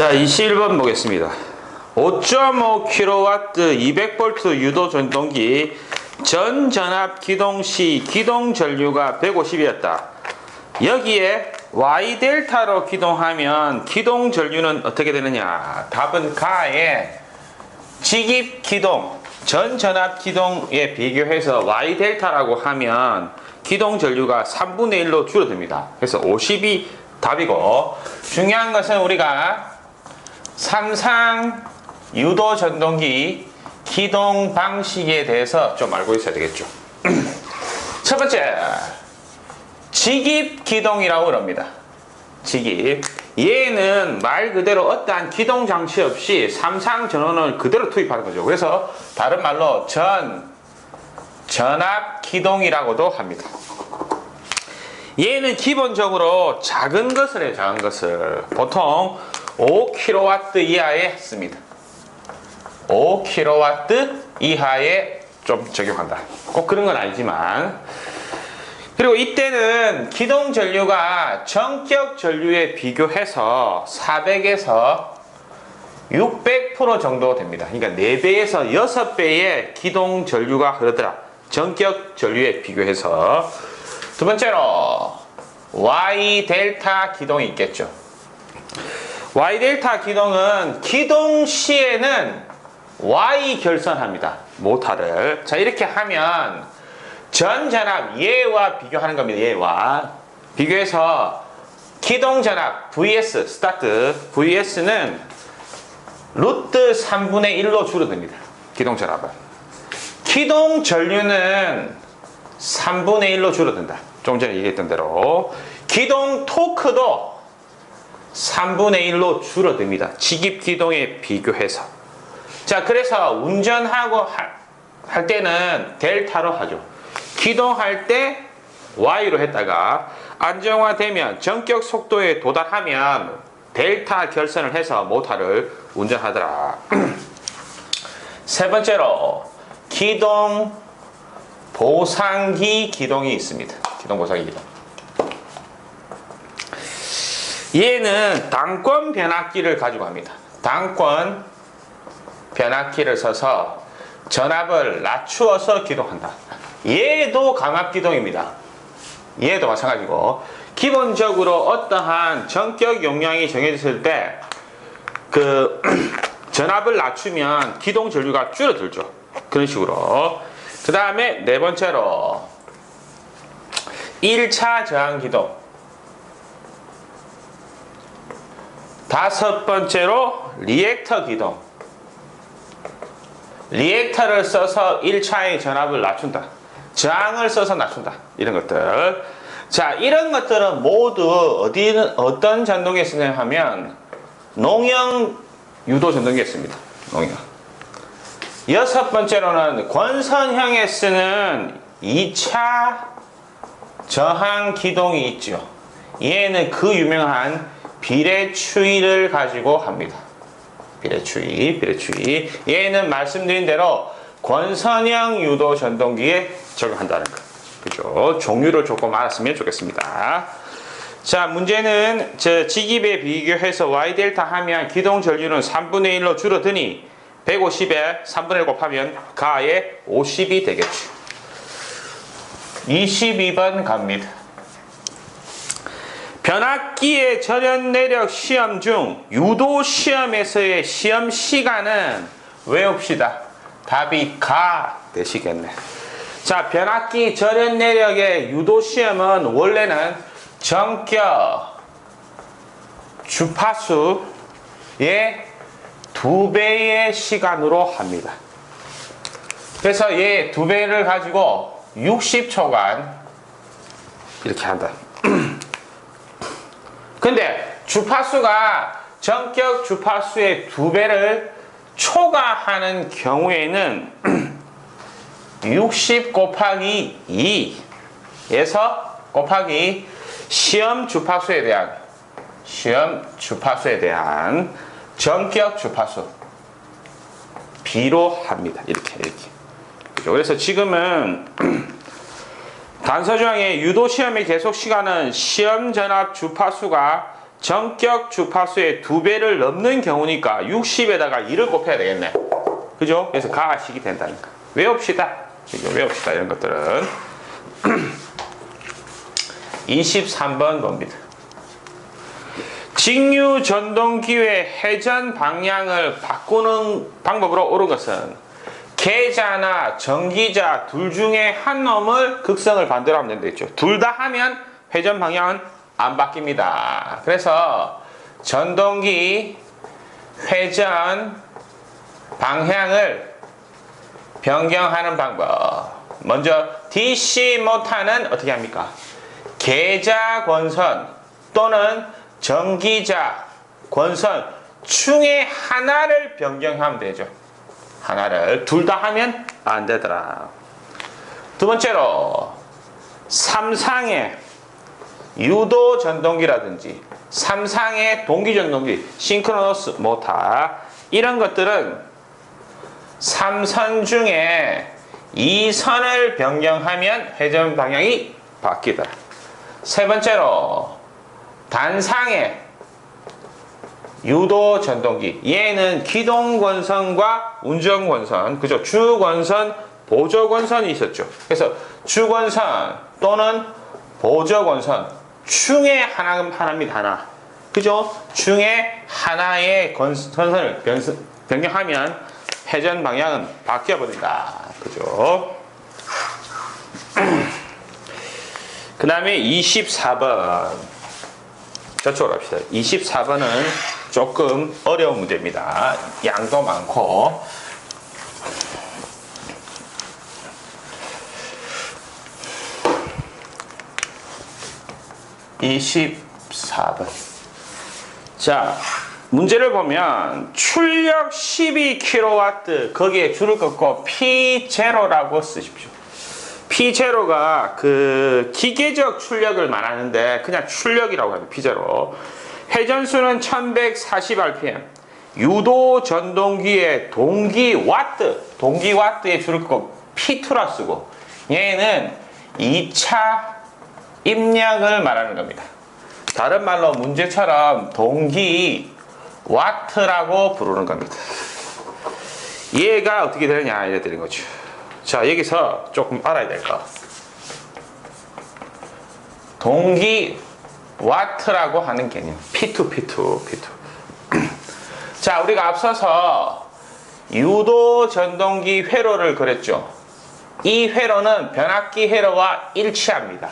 자, 21번 보겠습니다. 5.5kW 200V 유도 전동기 전 전압 기동 시 기동 전류가 150이었다. 여기에 Y델타로 기동하면 기동 전류는 어떻게 되느냐? 답은 가에 직입 기동, 전 전압 기동에 비교해서 Y델타라고 하면 기동 전류가 3분의 1로 줄어듭니다. 그래서 50이 답이고, 중요한 것은 우리가 삼상 유도 전동기 기동 방식에 대해서 좀 알고 있어야 되겠죠. 첫 번째, 직입 기동이라고 그럽니다. 직입. 얘는 말 그대로 어떠한 기동 장치 없이 삼상 전원을 그대로 투입하는 거죠. 그래서 다른 말로 전압 기동이라고도 합니다. 얘는 기본적으로 작은 것을 해요. 작은 것을. 보통 5kW 이하에 씁니다. 5kW 이하에 좀 적용한다. 꼭 그런 건 아니지만. 그리고 이때는 기동 전류가 전격 전류에 비교해서 400에서 600% 정도 됩니다. 그러니까 4배에서 6배의 기동 전류가 흐르더라. 전격 전류에 비교해서. 두 번째로 Y델타 기동이 있겠죠. Y델타 기동은 기동 시에는 Y 결선합니다. 모터를. 자, 이렇게 하면 전전압 얘와 비교하는 겁니다. 얘와 비교해서 기동 전압 VS 스타트 VS는 루트 3분의 1로 줄어듭니다. 기동 전압은. 기동 전류는 3분의 1로 줄어든다. 좀 전에 얘기했던 대로. 기동 토크도 3분의 1로 줄어듭니다. 직입 기동에 비교해서. 자, 그래서 운전하고 할 때는 델타로 하죠. 기동할 때 Y로 했다가 안정화되면 전격 속도에 도달하면 델타 결선을 해서 모터를 운전하더라. 세 번째로 기동 보상기 기동이 있습니다. 기동 보상기 기동. 얘는 당권 변압기를 가지고 합니다. 당권 변압기를 써서 전압을 낮추어서 기동한다. 얘도 감압 기동입니다. 얘도 마찬가지고, 기본적으로 어떠한 전격 용량이 정해졌을 때 그 전압을 낮추면 기동 전류가 줄어들죠. 그런 식으로. 그 다음에 네 번째로 1차 저항 기동. 다섯 번째로 리액터 기동. 리액터를 써서 1차의 전압을 낮춘다. 저항을 써서 낮춘다. 이런 것들. 자, 이런 것들은 모두 어떤 전동기에 쓰냐 하면 농형 유도 전동기에 씁니다. 농형. 여섯 번째로는 권선형에 쓰는 2차 저항 기동이 있죠. 얘는 그 유명한 비례추이를 가지고 합니다. 비례추이. 얘는 말씀드린 대로 권선형 유도 전동기에 적용한다는 거. 그죠? 종류를 조금 알았으면 좋겠습니다. 자, 문제는 직입에 비교해서 Y델타 하면 기동 전류는 3분의 1로 줄어드니 150에 3분의 1 곱하면 가에 50이 되겠죠. 22번 갑니다. 변압기의 전연 내력 시험 중 유도 시험에서의 시험 시간은 외웁시다. 답이 가 되시겠네. 자, 변압기 전연 내력의 유도 시험은 원래는 전격 주파수의 2배의 시간으로 합니다. 그래서 얘 2배를 가지고 60초간 이렇게 한다. 근데 주파수가 전격 주파수의 2배를 초과하는 경우에는 60 곱하기 2에서 곱하기 시험 주파수에 대한 전격 주파수 B로 합니다. 이렇게. 그래서 지금은 단서조항의 유도 시험의 계속 시간은 시험 전압 주파수가 전격 주파수의 2배를 넘는 경우니까 60에다가 2를 곱해야 되겠네. 그죠? 그래서 가식이 된다니까. 외웁시다. 외웁시다. 이런 것들은. 23번 봅니다. 직류 전동기의 회전 방향을 바꾸는 방법으로 옳은 것은 계자나 전기자 둘 중에 한 놈을 극성을 반대로 하면 된다 했죠. 둘 다 하면 회전 방향은 안 바뀝니다. 그래서 전동기 회전 방향을 변경하는 방법. 먼저 DC 모터는 어떻게 합니까? 계자 권선 또는 전기자 권선 중에 하나를 변경하면 되죠. 하나를. 둘 다 하면 안 되더라. 두 번째로 삼상의 유도 전동기라든지 삼상의 동기 전동기, 싱크로너스 모터 이런 것들은 3선 중에 2선을 변경하면 회전 방향이 바뀌더라. 세 번째로 단상의 유도 전동기. 얘는 기동 권선과 운전 권선, 그죠? 주 권선, 보조 권선이 있었죠. 그래서 주 권선 또는 보조 권선 중에 하나입니다. 하나. 그죠? 중에 하나의 권선을 변경하면 회전 방향은 바뀌어 버린다. 그죠? 그 다음에 24번. 저쪽으로 합시다. 24번은 조금 어려운 문제입니다. 양도 많고. (24번) 자, 문제를 보면 출력 12kW 거기에 줄을 긋고 P0라고 쓰십시오. P0가 그 기계적 출력을 말하는데 그냥 출력이라고 합니다. P0. 회전수는 1140rpm. 유도 전동기의 동기와트에 줄을 긋고 P2라 쓰고, 얘는 2차 입력을 말하는 겁니다. 다른 말로 문제처럼 동기 와트라고 부르는 겁니다. 얘가 어떻게 되느냐 알려드린 거죠. 자, 여기서 조금 알아야 될 거. 동기 와트라고 하는 개념. P2. 자, 우리가 앞서서 유도 전동기 회로를 그렸죠. 이 회로는 변압기 회로와 일치합니다.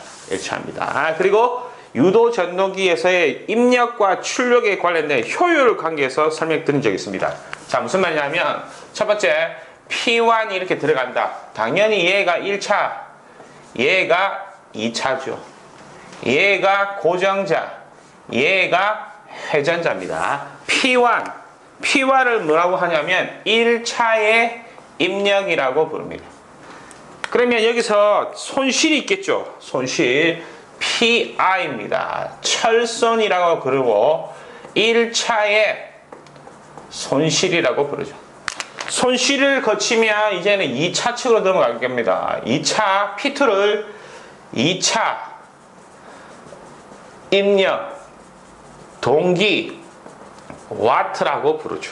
그리고 유도 전동기에서의 입력과 출력에 관련된 효율 관계에서 설명드린 적이 있습니다. 자, 무슨 말이냐면 첫 번째 P1이 이렇게 들어간다. 당연히 얘가 1차, 얘가 2차죠. 얘가 고정자, 얘가 회전자입니다. P1을 뭐라고 하냐면 1차의 입력이라고 부릅니다. 그러면 여기서 손실이 있겠죠. 손실 PI입니다. 철손이라고 그러고 1차의 손실이라고 부르죠. 손실을 거치면 이제는 2차 측으로 넘어갈 겁니다. 2차 P2를 2차 입력 동기 와트라고 부르죠.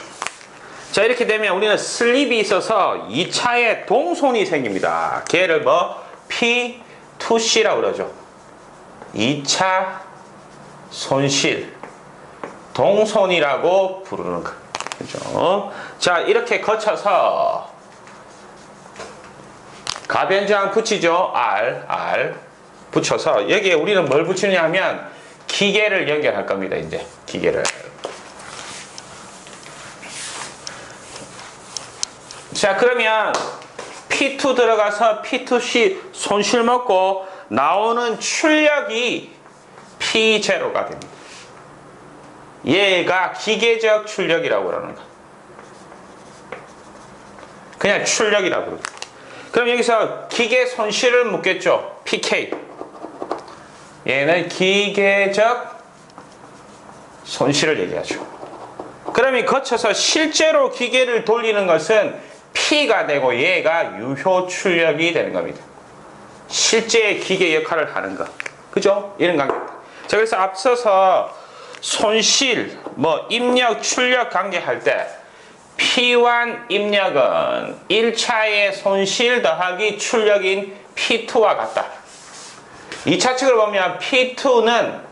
자, 이렇게 되면 우리는 슬립이 있어서 2차에 동손이 생깁니다. 걔를 뭐 P2C라고 그러죠. 2차 손실 동손이라고 부르는 거. 그죠? 자, 이렇게 거쳐서 가변장 붙이죠. R 붙여서 여기에 우리는 뭘 붙이느냐 하면 기계를 연결할 겁니다. 이제 기계를. 자, 그러면 P2 들어가서 P2C 손실 먹고 나오는 출력이 P0가 됩니다. 얘가 기계적 출력이라고 그러는 거. 그냥 출력이라고 그러죠. 그럼 여기서 기계 손실을 묻겠죠. PK. 얘는 기계적 손실을 얘기하죠. 그러면 거쳐서 실제로 기계를 돌리는 것은 P가 되고 얘가 유효 출력이 되는 겁니다. 실제 기계 역할을 하는 것. 그죠? 이런 관계입니다. 자, 그래서 앞서서 손실, 뭐 입력, 출력 관계할 때 P1 입력은 1차의 손실 더하기 출력인 P2와 같다. 2차 측을 보면 P2는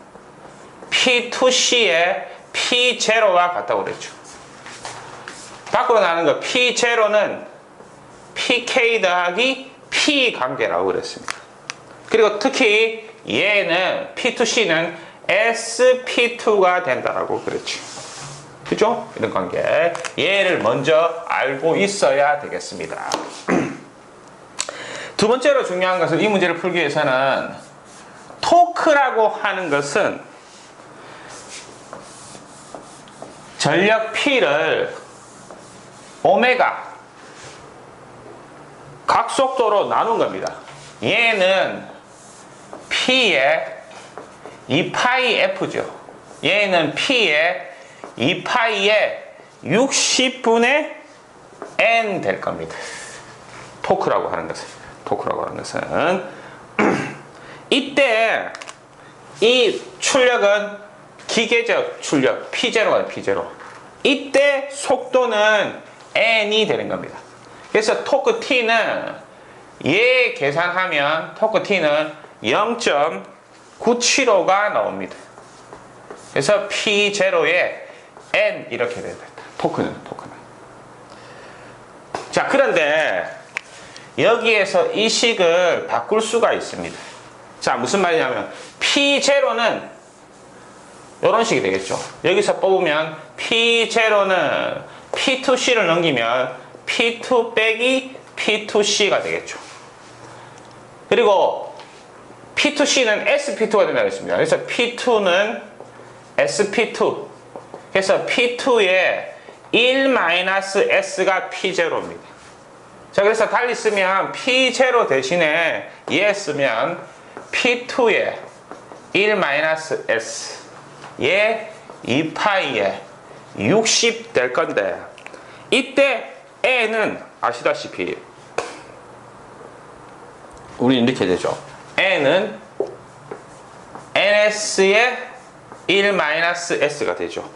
P2C의 P0와 같다고 그랬죠. 밖으로 나는 거 P0는 PK 더하기 P 관계라고 그랬습니다. 그리고 특히 얘는 P2C는 SP2가 된다라고 그랬죠. 그죠? 이런 관계. 얘를 먼저 알고 있어야 되겠습니다. 두 번째로 중요한 것은 이 문제를 풀기 위해서는 토크라고 하는 것은 전력 P를 오메가 각속도로 나눈 겁니다. 얘는 P의 2파이 F죠. 얘는 P의 2파이의 60분의 N 될 겁니다. 토크라고 하는 것은 이때 이 출력은 기계적 출력 P0가 P0. 이때 속도는 N이 되는 겁니다. 그래서 토크 T는 얘 계산하면 토크 T는 0.975가 나옵니다. 그래서 P0에 N 이렇게 됩니다. 토크는. 자, 그런데 여기에서 이 식을 바꿀 수가 있습니다. 자, 무슨 말이냐면 P0는 이런 식이 되겠죠. 여기서 뽑으면 P0는 P2C를 넘기면 P2 빼기 P2C가 되겠죠. 그리고 P2C는 SP2가 된다고 했습니다. 그래서 P2는 SP2. 그래서 P2에 1-S가 P0입니다. 자, 그래서 달리 쓰면 P0 대신에 얘 쓰면 P2에 1-S 얘 2파이에 60 될 건데 이때 N은 아시다시피 우리 이렇게 되죠. N은 NS의 1-S가 되죠.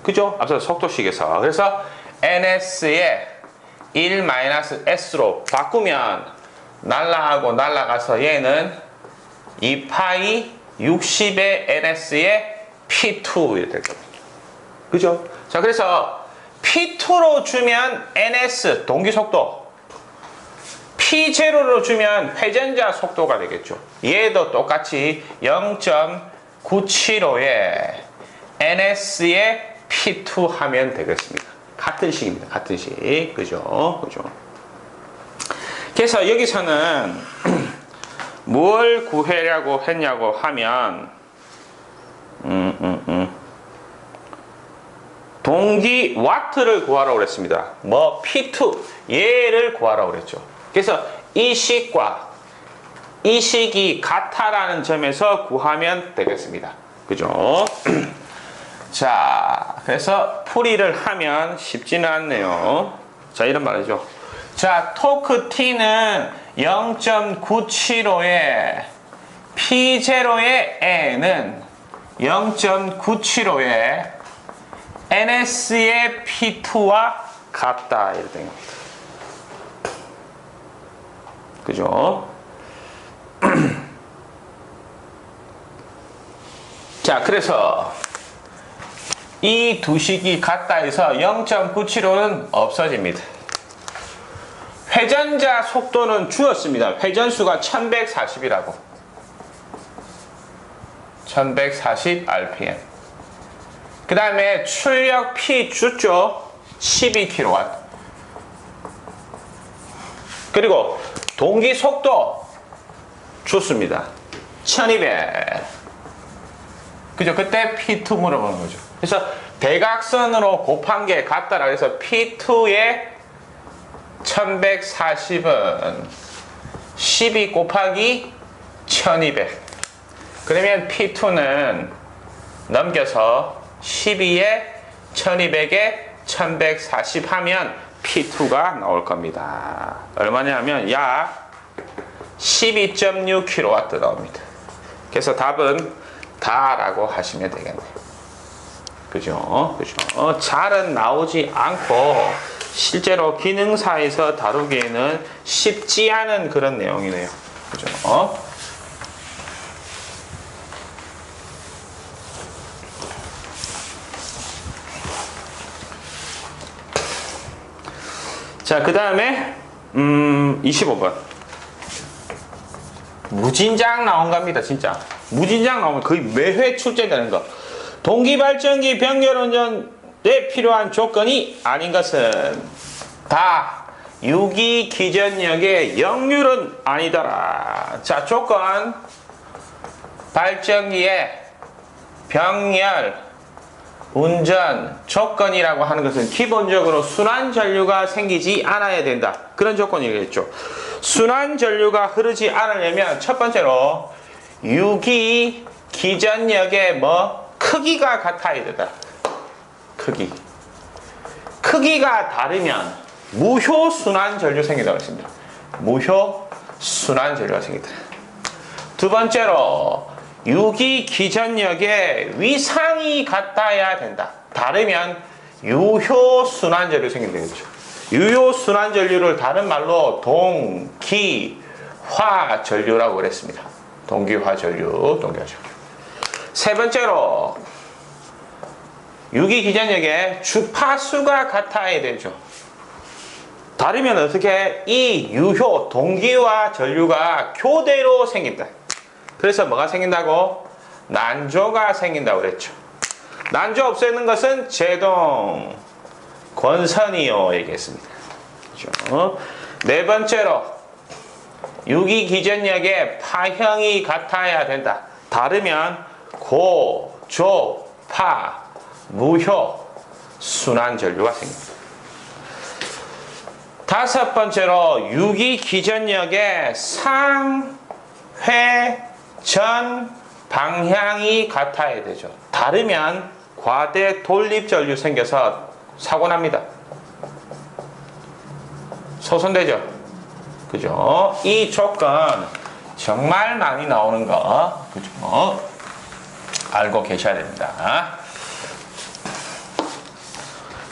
그죠? 앞서 속도식에서. 그래서 NS의 1-S로 바꾸면 날라가고 날라가서 얘는 2파이 60의 NS의 P2 이렇게 될 겁니다. 그죠? 자, 그래서 P2로 주면 NS 동기속도, P0로 주면 회전자 속도가 되겠죠. 얘도 똑같이 0.975에 NS의 P2 하면 되겠습니다. 같은 식입니다. 같은 식. 그죠? 그래서 여기서는 뭘 구하려고 했냐고 하면 동기 와트를 구하라고 그랬습니다. 뭐 P2 얘를 구하라고 그랬죠. 그래서 이 식과 이 식이 같다라는 점에서 구하면 되겠습니다. 그죠? 자, 그래서 풀이를 하면 쉽지는 않네요. 자, 이런 말이죠. 자, 토크 T는 0.975에 P0의 N은 0.975에 NS의 P2와 같다. 이렇게 된 겁니다. 그죠? 자, 그래서 이 두 식이 같다 해서 0.975는 없어집니다. 회전자 속도는 주었습니다. 회전수가 1140이라고. 1140 RPM. 그 다음에 출력 P 줬죠. 12kW. 그리고 동기 속도 줬습니다. 1200. 그죠? 그때 P2 물어보는 거죠. 그래서 대각선으로 곱한 게 같다라 그래서 P2의 1140은 12 곱하기 1200. 그러면 P2는 넘겨서 12에 1200에 1140 하면 P2가 나올 겁니다. 얼마냐면 약 12.6kW 나옵니다. 그래서 답은 다라고 하시면 되겠네요. 그죠? 그죠? 잘은 나오지 않고 실제로 기능사에서 다루기에는 쉽지 않은 그런 내용이네요. 그죠? 자, 그 다음에 25번. 무진장 나온 겁니다, 진짜. 무진장 나오면 거의 매회 출제되는 거. 동기발전기 병렬운전에 필요한 조건이 아닌 것은 다 유기 기전력의 역률은 아니더라. 자, 조건. 발전기의 병렬 운전 조건이라고 하는 것은 기본적으로 순환 전류가 생기지 않아야 된다. 그런 조건이겠죠. 순환 전류가 흐르지 않으려면 첫 번째로 유기 기전력의 크기가 같아야 된다. 크기가 다르면 무효 순환 전류 생긴다고 했습니다. 무효 순환 전류가 생긴다. 두 번째로 유기 기전력의 위상이 같아야 된다. 다르면 유효 순환 전류 생긴다는 거죠. 유효 순환 전류를 다른 말로 동기화 전류라고 그랬습니다. 동기화 전류. 세 번째로 유기 기전력의 주파수가 같아야 되죠. 다르면 어떻게 이 유효 동기화 전류가 교대로 생긴다. 그래서 뭐가 생긴다고? 난조가 생긴다고 그랬죠. 난조 없애는 것은 제동 권선이요 얘기했습니다. 그렇죠? 네 번째로 유기 기전력의 파형이 같아야 된다. 다르면 고, 조, 파, 무효 순환 전류가 생깁니다. 다섯 번째로 유기 기전력의 상회 전 방향이 같아야 되죠. 다르면 과대 돌립 전류 생겨서 사고 납니다. 소선되죠. 그죠? 이 조건 정말 많이 나오는 거, 그죠? 알고 계셔야 됩니다.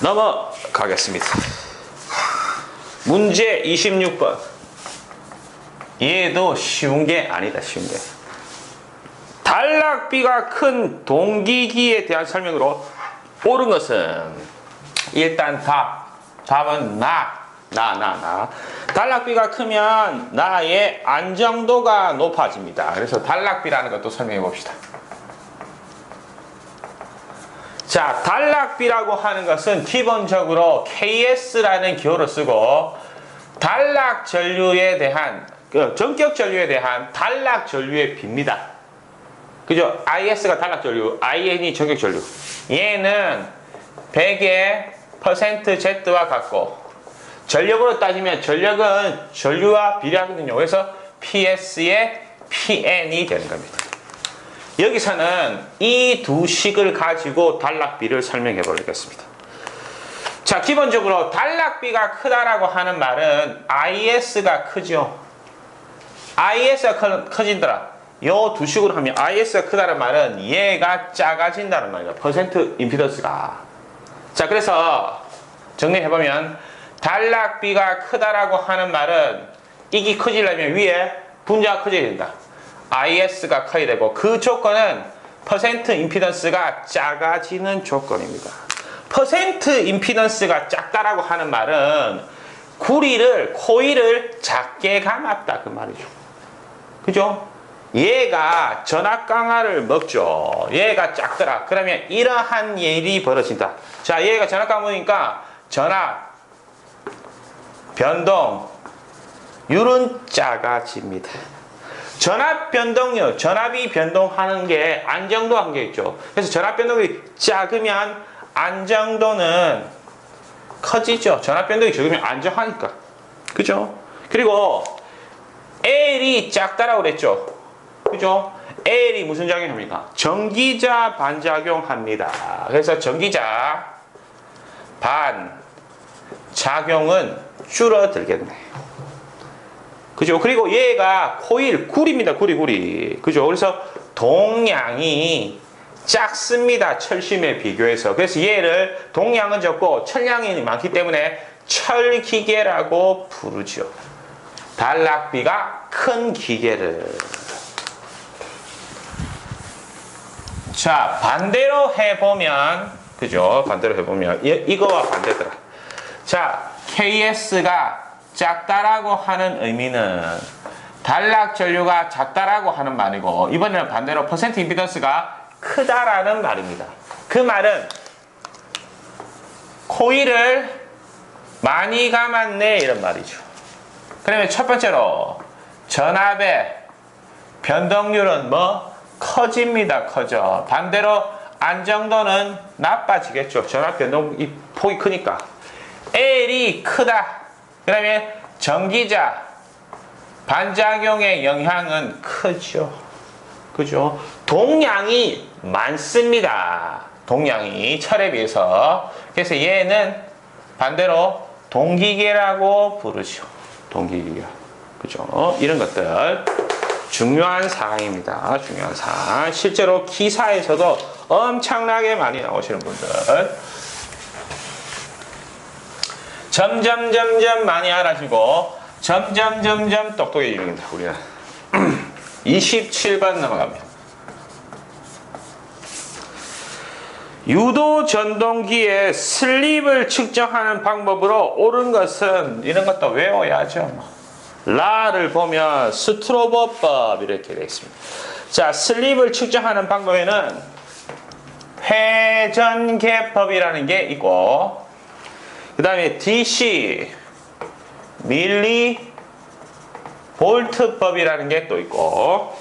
넘어가겠습니다. 문제 26번. 얘도 쉬운 게 아니다, 쉬운 게. 단락비가 큰 동기기에 대한 설명으로 옳은 것은 일단 답은 나. 단락비가 크면 나의 안정도가 높아집니다. 그래서 단락비라는 것도 설명해 봅시다. 자, 단락비라고 하는 것은 기본적으로 KS라는 기호를 쓰고 단락 전류에 대한 전격 전류에 대한 단락 전류의 비입니다. 그죠? IS가 단락 전류, IN이 전격 전류. 얘는 100의 %Z와 같고 전력으로 따지면 전력은 전류와 비례하거든요. 그래서 PS의 PN이 되는 겁니다. 여기서는 이 두 식을 가지고 단락비를 설명해 보겠습니다. 자, 기본적으로 단락비가 크다라고 하는 말은 IS가 크죠. IS가 커진더라. 요 두 식으로 하면 IS가 크다는 말은 얘가 작아진다는 말이에요. 퍼센트 임피던스가. 자, 그래서 정리해보면 단락비가 크다라고 하는 말은 이게 커지려면 위에 분자가 커져야 된다. IS가 커야 되고 그 조건은 퍼센트 임피던스가 작아지는 조건입니다. 퍼센트 임피던스가 작다라고 하는 말은 코일을 작게 감았다 그 말이죠. 그죠? 얘가 전압 강화를 먹죠. 얘가 작더라. 그러면 이러한 일이 벌어진다. 자, 얘가 전압 강화 먹으니까 전압 변동율은 작아집니다. 전압 변동율, 전압이 변동하는 게 안정도 한계 있죠. 그래서 전압 변동이 작으면 안정도는 커지죠. 전압 변동이 적으면 안정하니까. 그죠? 그리고 L이 작다라고 그랬죠. 그죠? L이 무슨 작용합니까? 전기자 반작용합니다. 그래서 전기자 반작용은 줄어들겠네. 그죠? 그리고 얘가 코일, 굴입니다. 구리. 그죠? 그래서 동량이 작습니다. 철심에 비교해서. 그래서 얘를 동량은 적고 철량이 많기 때문에 철기계라고 부르죠. 단락비가 큰 기계를. 자, 반대로 해보면, 그죠? 반대로 해보면, 이거와 반대더라. 자, KS가 작다라고 하는 의미는 단락 전류가 작다라고 하는 말이고, 이번에는 반대로 퍼센트 임피던스가 크다라는 말입니다. 그 말은 코일을 많이 감았네 이런 말이죠. 그러면 첫 번째로 전압의 변동률은 뭐? 커집니다. 커져. 반대로 안정도는 나빠지겠죠. 전압 변동이 폭이 크니까. L이 크다. 그러면 전기자 반작용의 영향은 크죠. 그죠? 동량이 많습니다. 동량이 철에 비해서. 그래서 얘는 반대로 동기계라고 부르죠. 동기계. 그죠? 이런 것들 중요한 사항입니다. 중요한 사항. 실제로 기사에서도 엄청나게 많이 나오시는 분들. 점점 많이 알아지고 점점 똑똑해집니다. 우리는 27번 넘어갑니다. 유도 전동기의 슬립을 측정하는 방법으로 옳은 것은 이런 것도 외워야죠. 라를 보면 스트로버법 이렇게 되어 있습니다. 자, 슬립을 측정하는 방법에는 회전계법이라는 게 있고, 그 다음에 DC 밀리 볼트법이라는 게 또 있고,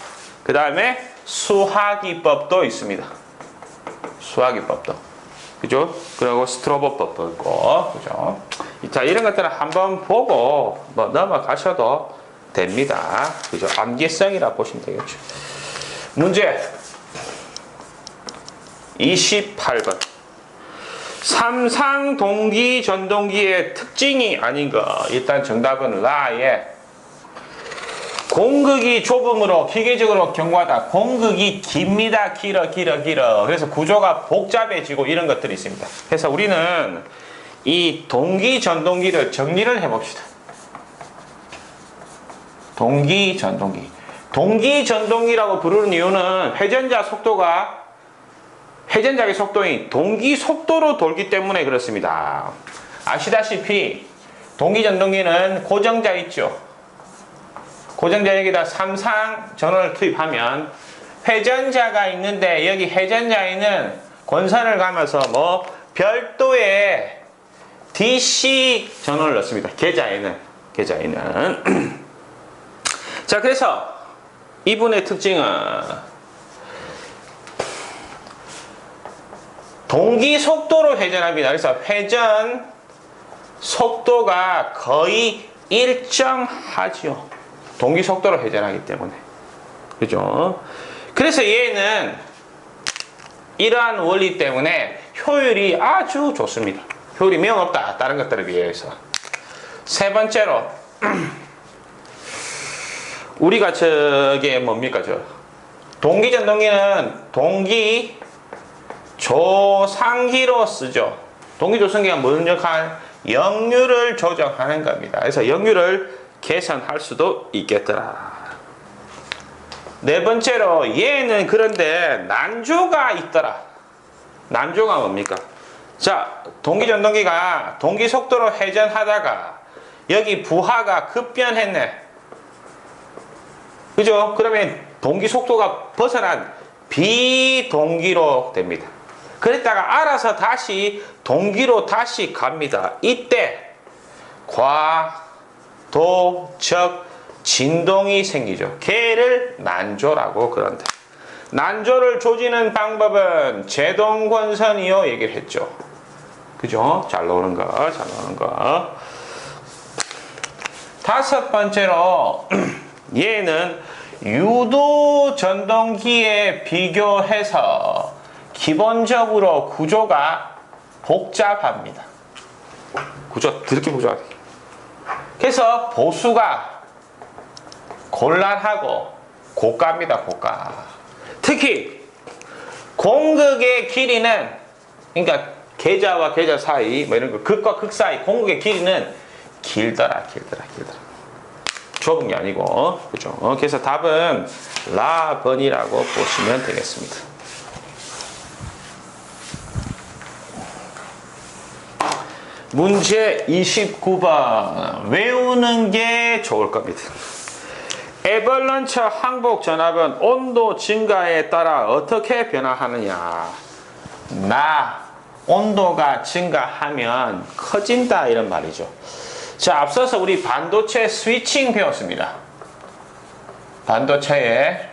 그 다음에 수화기법도 있습니다. 수화기법도. 그죠? 그리고 스트로버법도 있고, 그죠? 자, 이런 것들은 한번 보고 뭐 넘어가셔도 됩니다. 그죠? 암기성이라 보시면 되겠죠. 문제 28번. 삼상 동기 전동기의 특징이 아닌가. 일단 정답은 라에 공극이 좁음으로 기계적으로 견고하다. 공극이 깁니다. 길어. 그래서 구조가 복잡해지고 이런 것들이 있습니다. 그래서 우리는 이 동기 전동기를 정리를 해봅시다. 동기 전동기. 동기 전동기라고 부르는 이유는 회전자의 속도인 동기 속도로 돌기 때문에 그렇습니다. 아시다시피 동기 전동기는 고정자 있죠. 고정자 여기다 삼상 전원을 투입하면 회전자가 있는데 여기 회전자에는 권선을 감아서 뭐 별도의 DC 전원을 넣습니다. 계좌에는. 자, 그래서 이분의 특징은 동기 속도로 회전합니다. 그래서 회전 속도가 거의 일정하죠. 동기 속도로 회전하기 때문에. 그죠? 그래서 얘는 이러한 원리 때문에 효율이 아주 좋습니다. 효율이 매우 높다. 다른 것들에 비해서. 세 번째로 우리가 저게 뭡니까? 동기 전동기는 동기 조상기로 쓰죠. 동기 조상기가 무슨 역할? 역류를 조정하는 겁니다. 그래서 역류를 개선할 수도 있겠더라. 네 번째로 얘는 그런데 난조가 있더라. 난조가 뭡니까? 자, 동기 전동기가 동기 속도로 회전하다가 여기 부하가 급변했네. 그죠? 그러면 동기 속도가 벗어난 비동기로 됩니다. 그랬다가 알아서 다시 동기로 다시 갑니다. 이때 과도적 진동이 생기죠. 걔를 난조라고 그런다. 난조를 조지는 방법은 제동권선이요 얘기를 했죠. 그죠? 잘 나오는 거. 다섯 번째로 얘는 유도 전동기에 비교해서 기본적으로 구조가 복잡합니다. 구조 그렇게 복잡해요. 그래서 보수가 곤란하고 고가입니다. 고가. 특히 공극의 길이는, 그러니까 계좌와 계좌 사이, 뭐 이런 거, 극과 극 사이 공극의 길이는 길더라. 좁은 게 아니고, 그죠? 그래서 답은 라번이라고 보시면 되겠습니다. 문제 29번. 외우는 게 좋을 겁니다. 애벌런처 항복 전압은 온도 증가에 따라 어떻게 변화하느냐. 온도가 증가하면 커진다, 이런 말이죠. 자, 앞서서 우리 반도체 스위칭 배웠습니다. 반도체의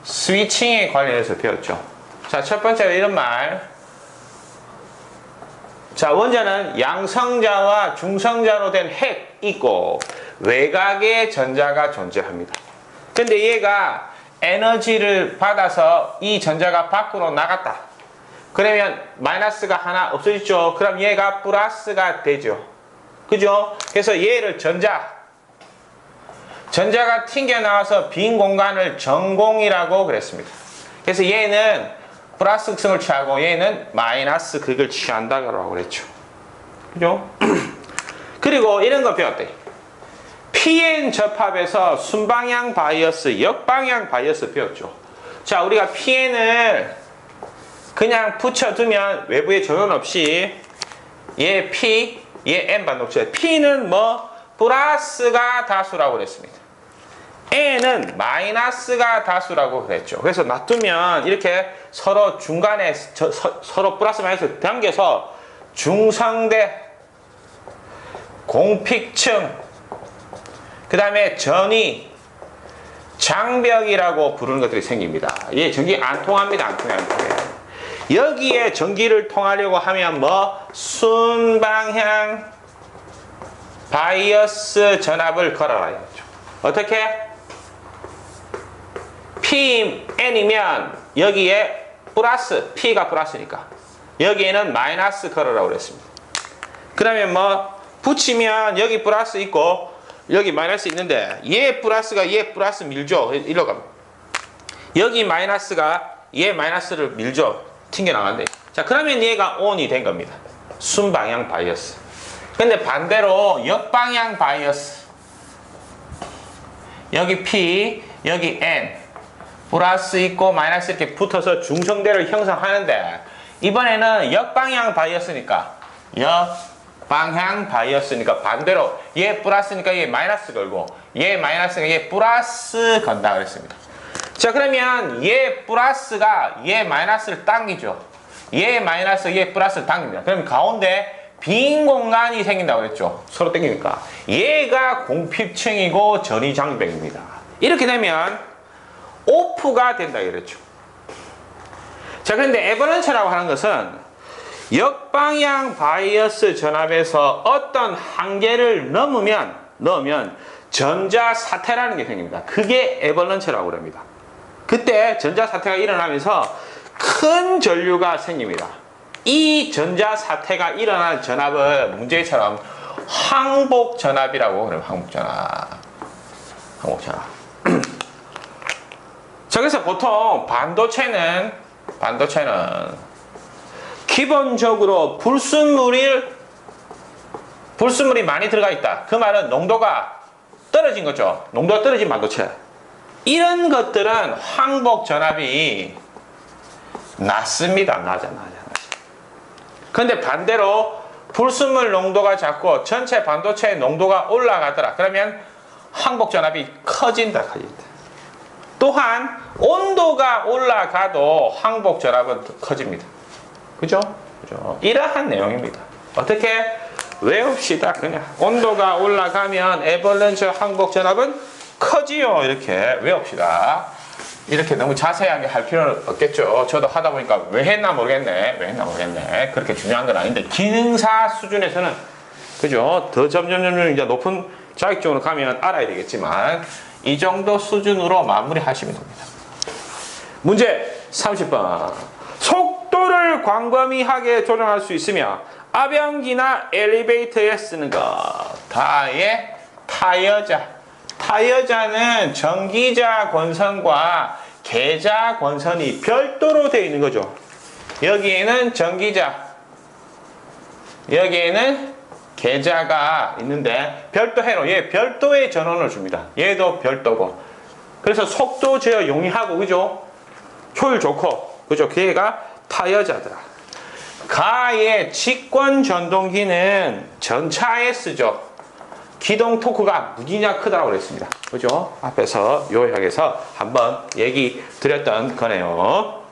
스위칭에 관련해서 배웠죠. 자, 첫 번째로 이런 말. 자, 원자는 양성자와 중성자로 된 핵 있고 외곽에 전자가 존재합니다. 근데 얘가 에너지를 받아서 이 전자가 밖으로 나갔다. 그러면 마이너스가 하나 없어졌죠. 그럼 얘가 플러스가 되죠. 그죠? 그래서 얘를 전자가 튕겨나와서 빈 공간을 전공이라고 그랬습니다. 그래서 얘는 플러스 극성을 취하고 얘는 마이너스 극을 취한다고 그랬죠. 그죠? 그리고 이런 거 배웠대. PN 접합에서 순방향 바이어스, 역방향 바이어스 배웠죠. 자, 우리가 PN을 그냥 붙여두면 외부에 전원 없이 얘 P, 얘 N 반독체. P는 뭐 플러스가 다수라고 그랬습니다. N은 마이너스가 다수라고 그랬죠. 그래서 놔두면 이렇게 서로 중간에 서로 플러스 마이너스 당겨서 중성대, 공픽층, 그 다음에 전위, 장벽이라고 부르는 것들이 생깁니다. 예, 전기 안 통합니다. 안 통해요. 여기에 전기를 통하려고 하면 뭐 순방향 바이어스 전압을 걸어라. 어떻게? PN이면 여기에 플러스, P가 플러스니까 여기에는 마이너스 걸으라고 그랬습니다. 그러면 뭐 붙이면 여기 플러스 있고 여기 마이너스 있는데 얘 플러스가 얘 플러스 밀죠. 이리로 가면 여기 마이너스가 얘 마이너스를 밀죠. 튕겨나간대. 자, 그러면 얘가 ON이 된 겁니다. 순방향 바이어스. 근데 반대로 역방향 바이어스, 여기 P, 여기 N 플러스 있고 마이너스 이렇게 붙어서 중성대를 형성하는데 이번에는 역방향 바이어스니까 반대로 얘 플러스니까 얘 마이너스 걸고 얘 마이너스가 얘 플러스 건다 그랬습니다. 자, 그러면 얘 플러스가 얘 마이너스를 당기죠. 얘 마이너스 얘 플러스를 당깁니다. 그럼 가운데 빈 공간이 생긴다고 그랬죠. 서로 당기니까 얘가 공핍층이고 전위 장벽입니다. 이렇게 되면 오프가 된다 그랬죠. 자, 그런데 애벌런처라고 하는 것은 역방향 바이어스 전압에서 어떤 한계를 넣으면 전자 사태라는 게 생깁니다. 그게 애벌런처라고 합니다. 그때 전자 사태가 일어나면서 큰 전류가 생깁니다. 이 전자 사태가 일어난 전압을 문제처럼 항복 전압이라고 그래요. 항복 전압. 자, 그래서 보통 반도체는 기본적으로 불순물이 많이 들어가 있다. 그 말은 농도가 떨어진 거죠. 농도가 떨어진 반도체. 이런 것들은 항복 전압이 낮습니다. 낮아. 근데 반대로 불순물 농도가 작고 전체 반도체의 농도가 올라가더라. 그러면 항복 전압이 커진다. 또한 온도가 올라가도 항복 전압은 더 커집니다. 그죠? 이러한 내용입니다. 어떻게 외웁시다. 그냥 온도가 올라가면 애벌런처 항복 전압은 커지요. 이렇게 외웁시다. 이렇게 너무 자세하게 할 필요는 없겠죠. 저도 하다 보니까 왜 했나 모르겠네. 그렇게 중요한 건 아닌데 기능사 수준에서는 그죠? 더 점점 이제 높은 자격증으로 가면 알아야 되겠지만 이 정도 수준으로 마무리하시면 됩니다. 문제 30번. 속도를 광범위하게 조정할 수 있으며 압연기나 엘리베이터에 쓰는 것. 다의 타여자는 전기자 권선과 계자 권선이 별도로 되어 있는 거죠. 여기에는 전기자, 여기에는 계자가 있는데 별도회로 얘 별도의 전원을 줍니다. 얘도 별도고. 그래서 속도 제어 용이하고 그죠? 효율 좋고 그죠? 걔가 타여자더라. 가의 직권 전동기는 전차에 쓰죠. 기동 토크가 무지냐 크다라고 그랬습니다. 그죠? 앞에서 요약해서 한번 얘기 드렸던 거네요.